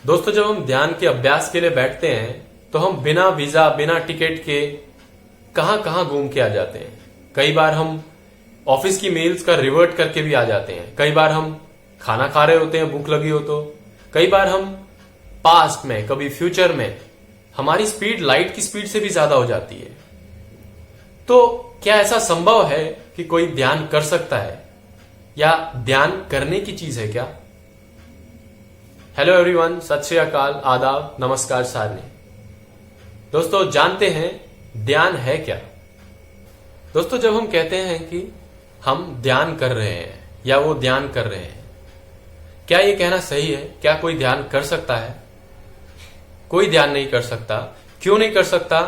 दोस्तों, जब हम ध्यान के अभ्यास के लिए बैठते हैं तो हम बिना वीजा बिना टिकट के कहां कहां घूम के आ जाते हैं। कई बार हम ऑफिस की मेल्स का रिवर्ट करके भी आ जाते हैं। कई बार हम खाना खा रहे होते हैं, भूख लगी हो तो। कई बार हम पास्ट में, कभी फ्यूचर में हमारी स्पीड लाइट की स्पीड से भी ज्यादा हो जाती है। तो क्या ऐसा संभव है कि कोई ध्यान कर सकता है, या ध्यान करने की चीज है क्या? हेलो एवरीवन, सत श्री अकाल, आदाब, नमस्कार सारनी। दोस्तों, जानते हैं ध्यान है क्या? दोस्तों, जब हम कहते हैं कि हम ध्यान कर रहे हैं या वो ध्यान कर रहे हैं, क्या ये कहना सही है? क्या कोई ध्यान कर सकता है? कोई ध्यान नहीं कर सकता। क्यों नहीं कर सकता?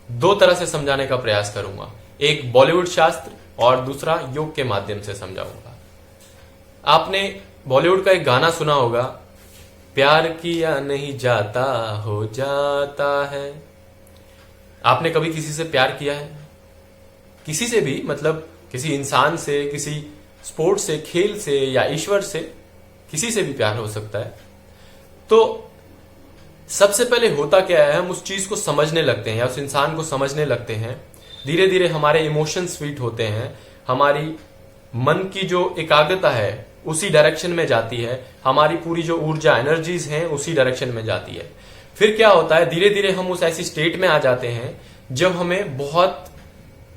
दो तरह से समझाने का प्रयास करूंगा। एक बॉलीवुड शास्त्र और दूसरा योग के माध्यम से समझाऊंगा। आपने बॉलीवुड का एक गाना सुना होगा, प्यार किया नहीं जाता हो जाता है। आपने कभी किसी से प्यार किया है? किसी से भी, मतलब किसी इंसान से, किसी स्पोर्ट्स से, खेल से या ईश्वर से, किसी से भी प्यार हो सकता है। तो सबसे पहले होता क्या है, हम उस चीज को समझने लगते हैं या उस इंसान को समझने लगते हैं। धीरे धीरे हमारे इमोशन स्वीट होते हैं, हमारी मन की जो एकाग्रता है उसी डायरेक्शन में जाती है, हमारी पूरी जो ऊर्जा, एनर्जीज हैं उसी डायरेक्शन में जाती है। फिर क्या होता है, धीरे धीरे हम उस ऐसी स्टेट में आ जाते हैं जब हमें बहुत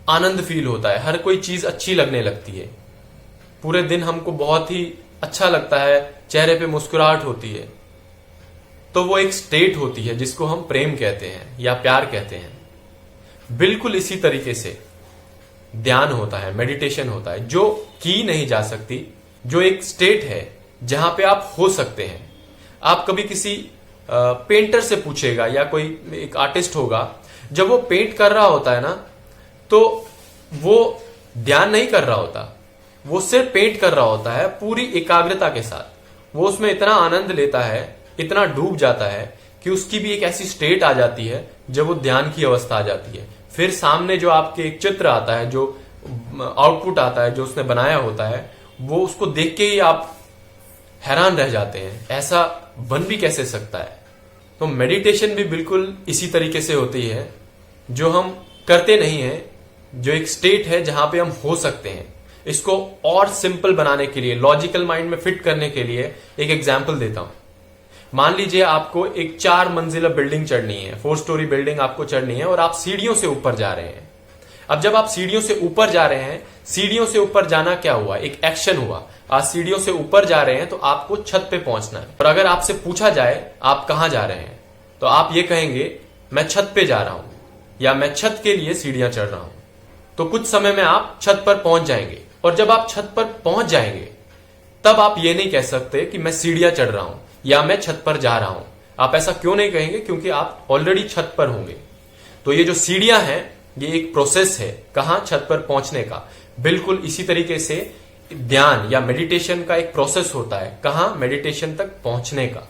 आनंद फील होता है, हर कोई चीज अच्छी लगने लगती है, पूरे दिन हमको बहुत ही अच्छा लगता है, चेहरे पे मुस्कुराहट होती है। तो वो एक स्टेट होती है जिसको हम प्रेम कहते हैं या प्यार कहते हैं। बिल्कुल इसी तरीके से ध्यान होता है, मेडिटेशन होता है, जो की नहीं जा सकती, जो एक स्टेट है जहां पे आप हो सकते हैं। आप कभी किसी पेंटर से पूछेगा या कोई एक आर्टिस्ट होगा, जब वो पेंट कर रहा होता है ना, तो वो ध्यान नहीं कर रहा होता, वो सिर्फ पेंट कर रहा होता है पूरी एकाग्रता के साथ। वो उसमें इतना आनंद लेता है, इतना डूब जाता है कि उसकी भी एक ऐसी स्टेट आ जाती है जब वो ध्यान की अवस्था आ जाती है। फिर सामने जो आपके एक चित्र आता है, जो आउटपुट आता है, जो उसने बनाया होता है, वो उसको देख के ही आप हैरान रह जाते हैं, ऐसा बन भी कैसे सकता है। तो मेडिटेशन भी बिल्कुल इसी तरीके से होती है, जो हम करते नहीं हैं, जो एक स्टेट है जहां पे हम हो सकते हैं। इसको और सिंपल बनाने के लिए, लॉजिकल माइंड में फिट करने के लिए एक एग्जांपल देता हूं। मान लीजिए आपको एक 4 मंजिला बिल्डिंग चढ़नी है, 4 स्टोरी बिल्डिंग आपको चढ़नी है और आप सीढ़ियों से ऊपर जा रहे हैं। अब जब आप सीढ़ियों से ऊपर जा रहे हैं, सीढ़ियों से ऊपर जाना क्या हुआ? एक एक्शन हुआ। आज सीढ़ियों से ऊपर जा रहे हैं तो आपको छत पे पहुंचना है। और अगर आपसे पूछा जाए आप कहां जा रहे हैं, तो आप ये कहेंगे मैं छत पे जा रहा हूं या मैं छत के लिए सीढ़ियां चढ़ रहा हूं। तो कुछ समय में आप छत पर पहुंच जाएंगे, और जब आप छत पर पहुंच जाएंगे तब आप ये नहीं कह सकते कि मैं सीढ़ियां चढ़ रहा हूं या मैं छत पर जा रहा हूं। आप ऐसा क्यों नहीं कहेंगे? क्योंकि आप ऑलरेडी छत पर होंगे। तो ये जो सीढ़ियां हैं, ये एक प्रोसेस है कहां? छत पर पहुंचने का। बिल्कुल इसी तरीके से ध्यान या मेडिटेशन का एक प्रोसेस होता है, कहां? मेडिटेशन तक पहुंचने का।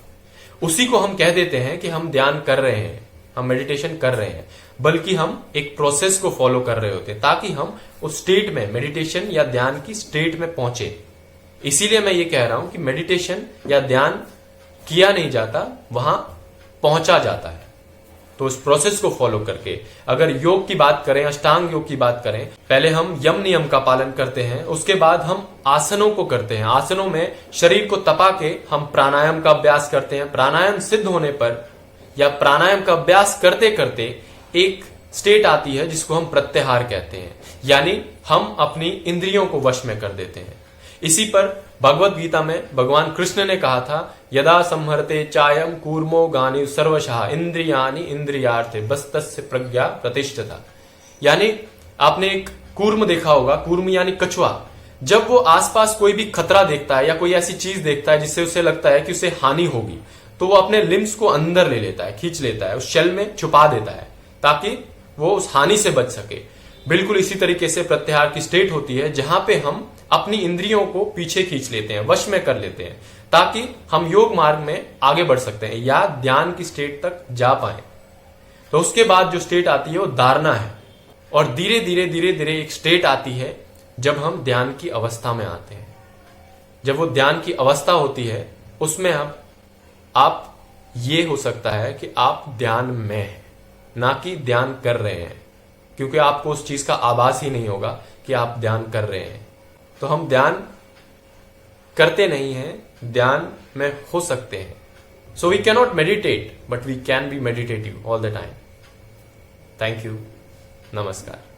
उसी को हम कह देते हैं कि हम ध्यान कर रहे हैं, हम मेडिटेशन कर रहे हैं, बल्कि हम एक प्रोसेस को फॉलो कर रहे होते हैं ताकि हम उस स्टेट में, मेडिटेशन या ध्यान की स्टेट में पहुंचे। इसीलिए मैं ये कह रहा हूं कि मेडिटेशन या ध्यान किया नहीं जाता, वहां पहुंचा जाता है। तो उस प्रोसेस को फॉलो करके, अगर योग की बात करें, अष्टांग योग की बात करें, पहले हम यम नियम का पालन करते हैं, उसके बाद हम आसनों को करते हैं। आसनों में शरीर को तपा के हम प्राणायाम का अभ्यास करते हैं। प्राणायाम सिद्ध होने पर या प्राणायाम का अभ्यास करते करते एक स्टेट आती है जिसको हम प्रत्याहार कहते हैं, यानी हम अपनी इंद्रियों को वश में कर देते हैं। इसी पर भगवत गीता में भगवान कृष्ण ने कहा था, यदा संहरते चायम कूर्मो गानि सर्वशः इंद्रियानि इंद्रियार्थे बस्तस्य प्रज्ञा प्रतिष्ठता। यानी आपने एक कूर्म देखा होगा, कूर्म यानी कछुआ। जब वो आसपास कोई भी खतरा देखता है या कोई ऐसी चीज देखता है जिससे उसे लगता है कि उसे हानि होगी, तो वो अपने लिम्स को अंदर ले लेता है, खींच लेता है, उस शेल में छुपा देता है ताकि वो उस हानि से बच सके। बिल्कुल इसी तरीके से प्रत्याहार की स्टेट होती है जहां पे हम अपनी इंद्रियों को पीछे खींच लेते हैं, वश में कर लेते हैं, ताकि हम योग मार्ग में आगे बढ़ सकते हैं या ध्यान की स्टेट तक जा पाए। तो उसके बाद जो स्टेट आती है वो धारणा है, और धीरे धीरे धीरे धीरे एक स्टेट आती है जब हम ध्यान की अवस्था में आते हैं। जब वो ध्यान की अवस्था होती है उसमें आप ये हो सकता है कि आप ध्यान में हैं, ना कि ध्यान कर रहे हैं, क्योंकि आपको उस चीज का आभास ही नहीं होगा कि आप ध्यान कर रहे हैं। तो हम ध्यान करते नहीं हैं, ध्यान में हो सकते हैं। So we cannot meditate, but we can be meditative all the time. Thank you. नमस्कार।